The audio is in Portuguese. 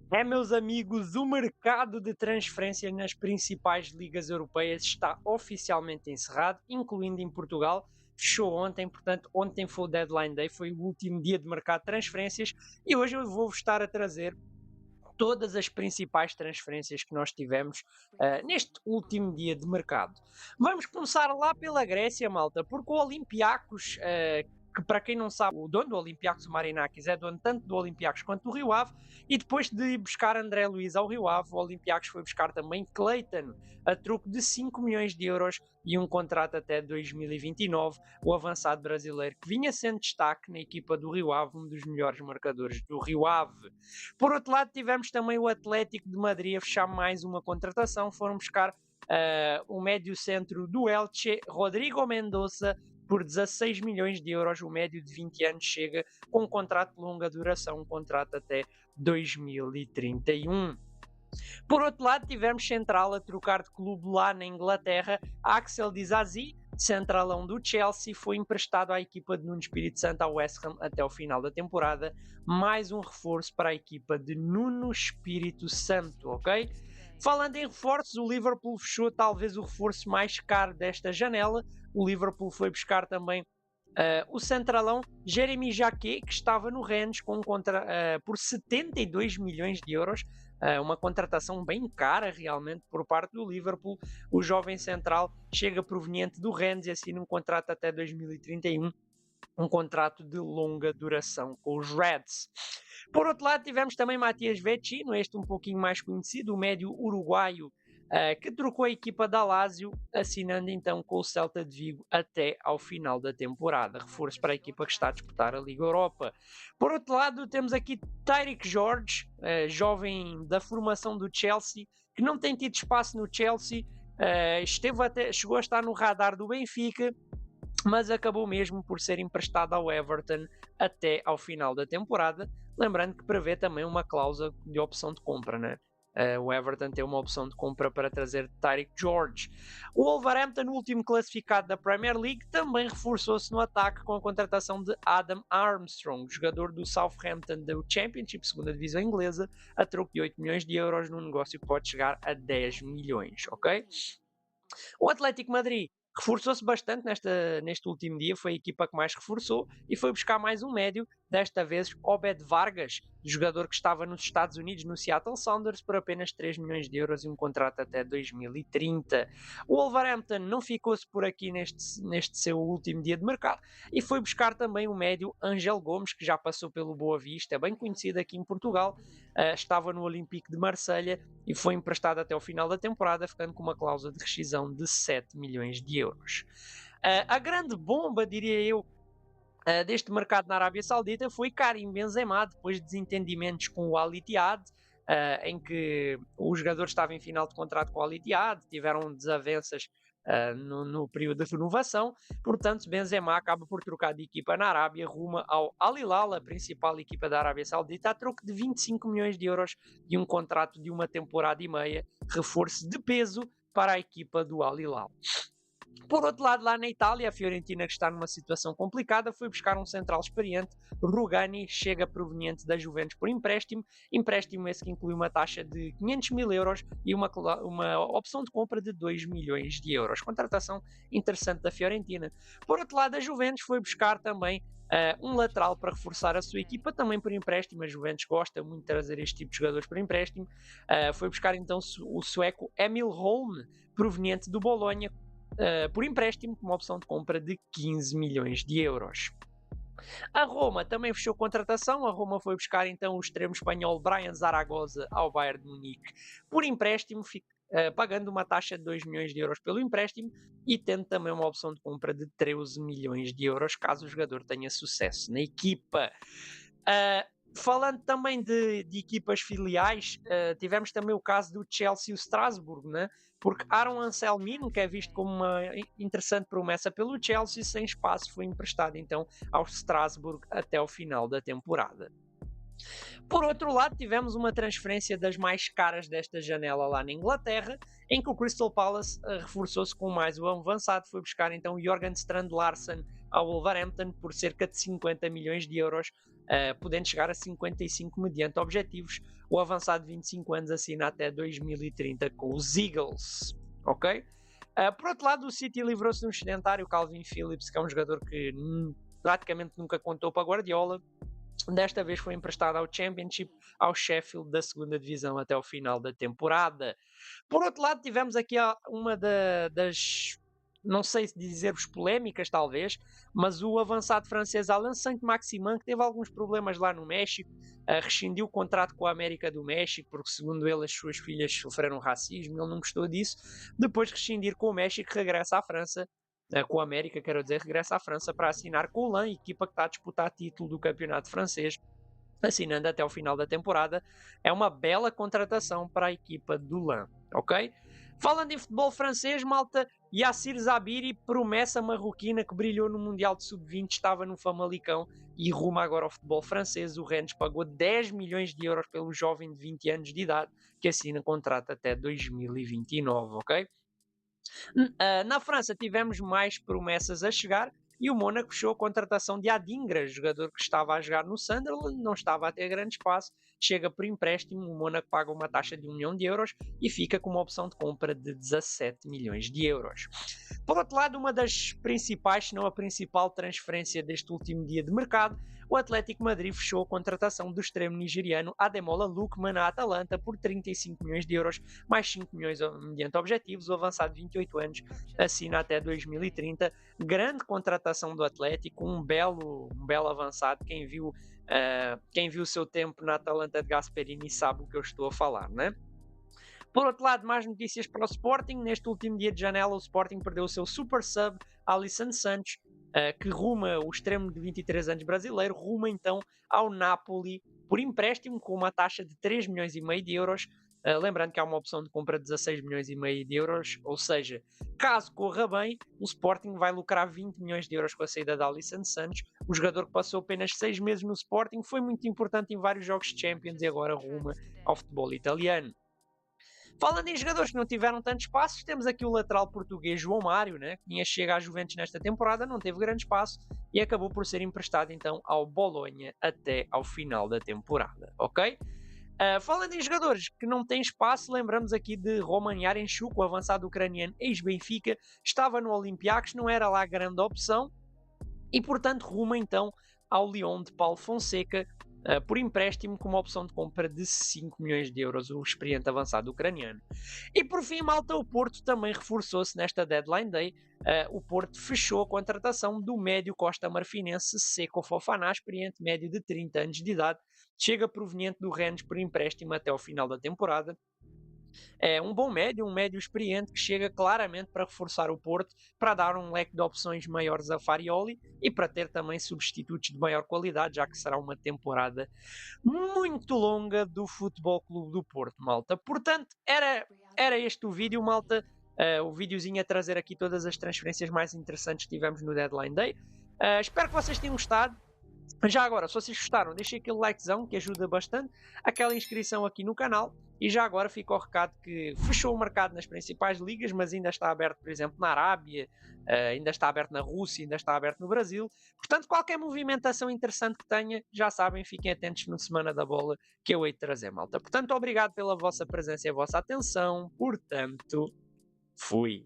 Meus amigos, o mercado de transferências nas principais ligas europeias está oficialmente encerrado, incluindo em Portugal. Fechou ontem, portanto, ontem foi o deadline day, foi o último dia de mercado de transferências e hoje eu vou-vos estar a trazer todas as principais transferências que nós tivemos neste último dia de mercado. Vamos começar lá pela Grécia, malta, porque o Olympiacos, que para quem não sabe, o dono do Olympiacos, o Marinakis, é dono tanto do Olympiacos quanto do Rio Ave, e depois de ir buscar André Luiz ao Rio Ave, o Olympiacos foi buscar também Clayton, a troco de 5 milhões de euros e um contrato até 2029, o avançado brasileiro que vinha sendo destaque na equipa do Rio Ave, um dos melhores marcadores do Rio Ave. Por outro lado, tivemos também o Atlético de Madrid a fechar mais uma contratação. Foram buscar o médio centro do Elche, Rodrigo Mendoza, por 16 milhões de euros. O médio de 20 anos chega com um contrato de longa duração, um contrato até 2031. Por outro lado, tivemos Central a trocar de clube lá na Inglaterra. Axel Disasi, centralão do Chelsea, foi emprestado à equipa de Nuno Espírito Santo ao West Ham até o final da temporada. Mais um reforço para a equipa de Nuno Espírito Santo, ok? Falando em reforços, o Liverpool fechou talvez o reforço mais caro desta janela. O Liverpool foi buscar também o centralão Jeremy Jacquet, que estava no Rennes por 72 milhões de euros, uma contratação bem cara realmente por parte do Liverpool. O jovem central chega proveniente do Rennes e assina um contrato até 2031, um contrato de longa duração com os Reds. Por outro lado, tivemos também Matias Vecino, este um pouquinho mais conhecido, o médio uruguaio, que trocou a equipa da Lazio, assinando então com o Celta de Vigo até ao final da temporada. Reforço para a equipa que está a disputar a Liga Europa. Por outro lado, temos aqui Tyrick George, jovem da formação do Chelsea, que não tem tido espaço no Chelsea, chegou a estar no radar do Benfica, mas acabou mesmo por ser emprestado ao Everton até ao final da temporada, lembrando que prevê também uma cláusula de opção de compra, né? O Everton tem uma opção de compra para trazer Tyrick George. O Wolverhampton, o último classificado da Premier League, também reforçou-se no ataque com a contratação de Adam Armstrong, jogador do Southampton do Championship, segunda divisão inglesa, a troco de 8 milhões de euros, num negócio que pode chegar a 10 milhões, ok? O Atlético Madrid reforçou-se bastante neste último dia, foi a equipa que mais reforçou e foi buscar mais um médio, desta vez Obed Vargas, jogador que estava nos Estados Unidos, no Seattle Sounders, por apenas 3 milhões de euros e um contrato até 2030. O Wolverhampton não ficou-se por aqui neste seu último dia de mercado e foi buscar também o médio Ángel Gomes, que já passou pelo Boa Vista, é bem conhecido aqui em Portugal, estava no Olympique de Marselha e foi emprestado até o final da temporada, ficando com uma cláusula de rescisão de 7 milhões de euros. A grande bomba, diria eu, deste mercado na Arábia Saudita foi Karim Benzema, depois de desentendimentos com o Al Ittihad, em que o jogador estava em final de contrato com o Al Ittihad, tiveram desavenças no período de renovação, portanto Benzema acaba por trocar de equipa na Arábia rumo ao Al Hilal, a principal equipa da Arábia Saudita, a troco de 25 milhões de euros e um contrato de uma temporada e meia, reforço de peso para a equipa do Al Hilal. Por outro lado, lá na Itália, a Fiorentina, que está numa situação complicada, foi buscar um central experiente. Rugani chega proveniente da Juventus por empréstimo esse que inclui uma taxa de 500 mil euros e uma opção de compra de 2 milhões de euros. Contratação interessante da Fiorentina. Por outro lado, a Juventus foi buscar também um lateral para reforçar a sua equipa, também por empréstimo. A Juventus gosta muito de trazer este tipo de jogadores por empréstimo. Foi buscar então o sueco Emil Holm, proveniente do Bolonha, por empréstimo, com uma opção de compra de 15 milhões de euros. A Roma também fechou contratação. A Roma foi buscar então o extremo espanhol Brian Zaragoza ao Bayern de Munique por empréstimo, pagando uma taxa de 2 milhões de euros pelo empréstimo e tendo também uma opção de compra de 13 milhões de euros caso o jogador tenha sucesso na equipa. Falando também de equipas filiais, tivemos também o caso do Chelsea e o Strasbourg, né? Porque Aaron Anselmino, que é visto como uma interessante promessa pelo Chelsea, sem espaço foi emprestado então ao Strasbourg até o final da temporada. Por outro lado, tivemos uma transferência das mais caras desta janela lá na Inglaterra, em que o Crystal Palace reforçou-se com mais um avançado, foi buscar então Jorgen Strand Larsen ao Wolverhampton por cerca de 50 milhões de euros, podendo chegar a 55 mediante objetivos. O avançado de 25 anos assina até 2030 com os Eagles, ok? Por outro lado, o City livrou-se de um sedentário, Calvin Phillips, que é um jogador que praticamente nunca contou para Guardiola. Desta vez foi emprestado ao Championship, ao Sheffield da segunda divisão até o final da temporada. Por outro lado, tivemos aqui uma das, não sei se dizer-vos polémicas talvez, mas o avançado francês Alain Saint-Maximin, que teve alguns problemas lá no México, rescindiu o contrato com a América do México, porque segundo ele as suas filhas sofreram racismo, ele não gostou disso. Depois de rescindir com o México, regressa à França, com a América, quero dizer, regressa à França para assinar com o Lens, equipa que está a disputar título do campeonato francês, assinando até o final da temporada. É uma bela contratação para a equipa do Lens, ok? Falando em futebol francês, malta, Yassir Zabiri, promessa marroquina que brilhou no Mundial de Sub-20, estava no Famalicão e ruma agora ao futebol francês. O Rennes pagou 10 milhões de euros pelo jovem de 20 anos de idade, que assina contrato até 2029, ok? Na França tivemos mais promessas a chegar e o Mónaco fechou a contratação de Adingra, jogador que estava a jogar no Sunderland, não estava a ter grande espaço, chega por empréstimo, o Mónaco paga uma taxa de 1 milhão de euros e fica com uma opção de compra de 17 milhões de euros. Por outro lado, uma das principais, se não a principal transferência deste último dia de mercado, o Atlético Madrid fechou a contratação do extremo nigeriano Ademola Lookman à Atalanta por 35 milhões de euros, mais 5 milhões mediante objetivos. O avançado de 28 anos assina até 2030. Grande contratação do Atlético, um belo avançado. Quem viu o seu tempo na Atalanta de Gasperini sabe o que eu estou a falar, né? Por outro lado, mais notícias para o Sporting. Neste último dia de janela, o Sporting perdeu o seu super sub, Alisson Santos, que ruma, o extremo de 23 anos brasileiro, ruma então ao Napoli por empréstimo com uma taxa de 3 milhões e meio de euros. Lembrando que há uma opção de compra de 16 milhões e meio de euros, ou seja, caso corra bem, o Sporting vai lucrar 20 milhões de euros com a saída de Alisson Santos. O jogador que passou apenas 6 meses no Sporting foi muito importante em vários jogos de Champions e agora ruma ao futebol italiano. Falando em jogadores que não tiveram tantos espaços, temos aqui o lateral português João Mário, né, que chega à Juventus nesta temporada, não teve grande espaço e acabou por ser emprestado então ao Bolonha até ao final da temporada, ok? Falando em jogadores que não têm espaço, lembramos aqui de Roman Yaremchuk, o avançado ucraniano ex-Benfica, estava no Olympiacos, não era lá a grande opção e portanto ruma então ao Lyon de Paulo Fonseca, por empréstimo com uma opção de compra de 5 milhões de euros, o experiente avançado ucraniano. E por fim, malta, o Porto também reforçou-se nesta deadline day. O Porto fechou a contratação do médio costa-marfinense Seko Fofana, experiente médio de 30 anos de idade, chega proveniente do Rennes por empréstimo até ao final da temporada. É um bom médio, um médio experiente que chega claramente para reforçar o Porto, para dar um leque de opções maiores a Farioli e para ter também substitutos de maior qualidade, já que será uma temporada muito longa do Futebol Clube do Porto, malta. Portanto, era este o vídeo, malta. O videozinho a trazer aqui todas as transferências mais interessantes que tivemos no Deadline Day. Espero que vocês tenham gostado. Já agora, se vocês gostaram, deixem aquele likezão que ajuda bastante, aquela inscrição aqui no canal e já agora fica o recado que fechou o mercado nas principais ligas, mas ainda está aberto, por exemplo, na Arábia, ainda está aberto na Rússia, ainda está aberto no Brasil. Portanto, qualquer movimentação interessante que tenha, já sabem, fiquem atentos no Semana da Bola que eu hei de trazer, malta. Portanto, obrigado pela vossa presença e a vossa atenção. Portanto, fui.